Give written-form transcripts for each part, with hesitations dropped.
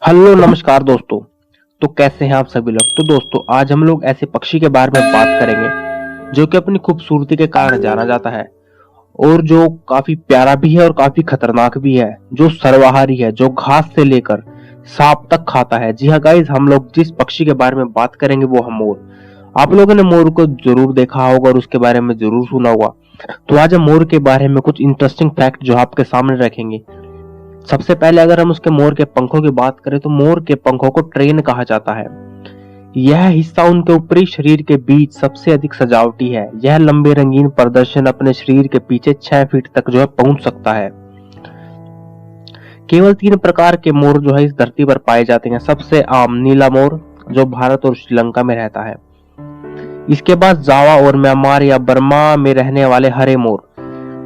Hello नमस्कार दोस्तों। तो कैसे हैं आप सभी लोग। तो दोस्तों आज हम लोग ऐसे पक्षी के बारे में बात करेंगे जो कि अपनी खूबसूरती के कारण जाना जाता है और जो काफी प्यारा भी है और काफी खतरनाक भी है, जो सर्वाहारी है, जो घास से लेकर सांप तक खाता है। जी हाँ गाइस, हम लोग जिस पक्षी के बारे में बात करेंगे वो है मोर। आप लोगों ने मोर को जरूर देखा होगा और उसके बारे में जरूर सुना होगा। तो आज हम मोर के बारे में कुछ इंटरेस्टिंग फैक्ट जो आपके सामने रखेंगे। सबसे पहले अगर हम उसके मोर के पंखों की बात करें तो मोर के पंखों को ट्रेन कहा जाता है। यह हिस्सा उनके ऊपरी शरीर के बीच सबसे अधिक सजावटी है। यह लंबे रंगीन प्रदर्शन अपने शरीर के पीछे 6 फीट तक जो है पहुंच सकता है। केवल 3 प्रकार के मोर जो है इस धरती पर पाए जाते हैं। सबसे आम नीला मोर जो भारत और श्रीलंका में रहता है। इसके बाद जावा और म्यांमार या बर्मा में रहने वाले हरे मोर।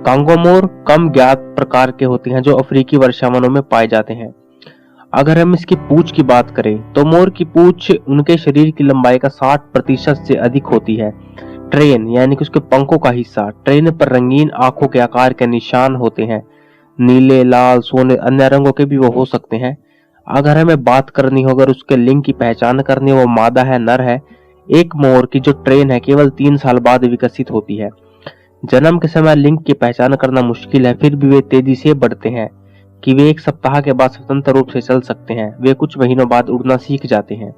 कांगो मोर कम ज्ञात प्रकार के होते हैं जो अफ्रीकी वर्षावनों में पाए जाते हैं। अगर हम इसकी पूंछ की बात करें तो मोर की पूंछ उनके शरीर की लंबाई का 60% से अधिक होती है। ट्रेन यानी कि उसके पंखों का हिस्सा, ट्रेन पर रंगीन आंखों के आकार के निशान होते हैं। नीले, लाल, सोने, अन्य रंगों के भी वो हो सकते हैं। अगर हमें बात करनी हो, अगर उसके लिंग की पहचान करनी हो, वो मादा है नर है। एक मोर की जो ट्रेन है केवल 3 साल बाद विकसित होती है। जन्म के समय लिंग की पहचान करना मुश्किल है, फिर भी वे तेजी से बढ़ते हैं कि वे 1 सप्ताह के बाद स्वतंत्र रूप से चल सकते हैं। वे कुछ महीनों बाद उड़ना सीख जाते हैं।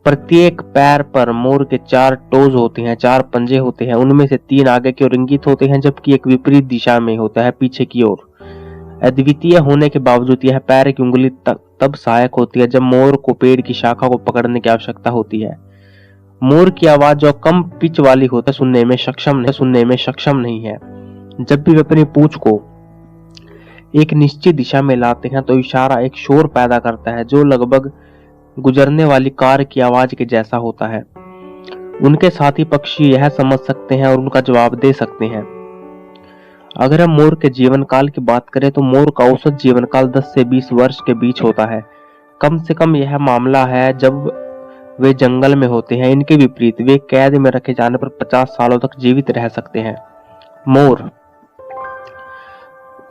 प्रत्येक पैर पर मोर के 4 टोज होते हैं, 4 पंजे होते हैं। उनमें से 3 आगे की ओर इंगित होते हैं जबकि एक विपरीत दिशा में होता है, पीछे की ओर। अद्वितीय होने के बावजूद यह पैर की उंगली तब सहायक होती है जब मोर को पेड़ की शाखा को पकड़ने की आवश्यकता होती है। मोर की आवाज जो कम पिच वाली होती है सुनने में सक्षम नहीं है। जब भी वे अपनी पूंछ को एक निश्चित दिशा में लाते हैं तो इशारा एक शोर पैदा करता है जो लगभग गुजरने वाली कार की आवाज के जैसा होता है। उनके साथी पक्षी यह समझ सकते हैं और उनका जवाब दे सकते हैं। अगर हम मोर के जीवन काल की बात करें तो मोर का औसत जीवन काल 10 से 20 वर्ष के बीच होता है। कम से कम यह मामला है जब वे जंगल में होते हैं। इनके विपरीत वे कैद में रखे जाने पर 50 सालों तक जीवित रह सकते हैं। मोर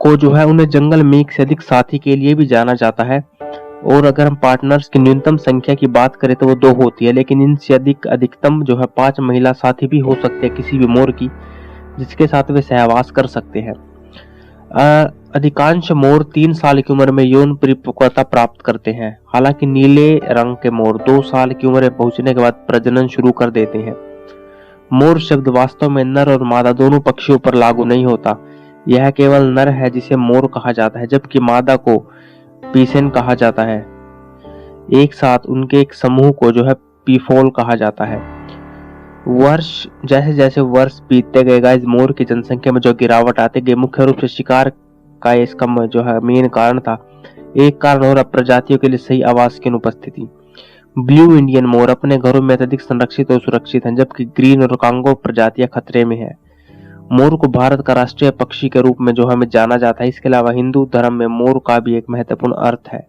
को जो है उन्हें जंगल में एक से अधिक साथी के लिए भी जाना जाता है। और अगर हम पार्टनर्स की न्यूनतम संख्या की बात करें तो वो 2 होती है, लेकिन इनसे अधिकतम जो है 5 महिला साथी भी हो सकते हैं किसी भी मोर की, जिसके साथ वे सहवास कर सकते हैं। अधिकांश मोर 3 साल की उम्र में यौन परिपक्वता प्राप्त करते हैं। हालांकि नीले रंग के मोर 2 साल की उम्र पहुंचने के बाद प्रजनन शुरू कर देते हैं। मोर शब्द वास्तव में नर और मादा दोनों पक्षियों पर लागू नहीं होता। यह केवल नर है जिसे मोर कहा जाता है, जबकि मादा को पीसेन कहा जाता है। एक साथ उनके एक समूह को जो है पीफोल कहा जाता है। जैसे जैसे वर्ष बीतते गए गाइस, मोर की जनसंख्या में जो गिरावट आती गई, मुख्य रूप से शिकार का इसका जो है मेन कारण था। एक कारण और प्रजातियों के लिए सही आवास की अनुपस्थिति। ब्लू इंडियन मोर अपने घरों में अत्यधिक संरक्षित और सुरक्षित हैं, जबकि ग्रीन और कांगो प्रजातियां खतरे में है। मोर को भारत का राष्ट्रीय पक्षी के रूप में जो हमें जाना जाता है। इसके अलावा हिंदू धर्म में मोर का भी एक महत्वपूर्ण अर्थ है।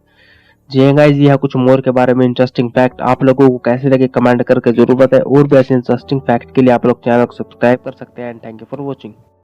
जी गाइस, यह कुछ मोर के बारे में इंटरेस्टिंग फैक्ट। आप लोगों को कैसे लगे कमेंट करके जरूर बताएं। और भी ऐसे इंटरेस्टिंग फैक्ट के लिए आप लोग चैनल को सब्सक्राइब कर सकते हैं। And thank you for watching.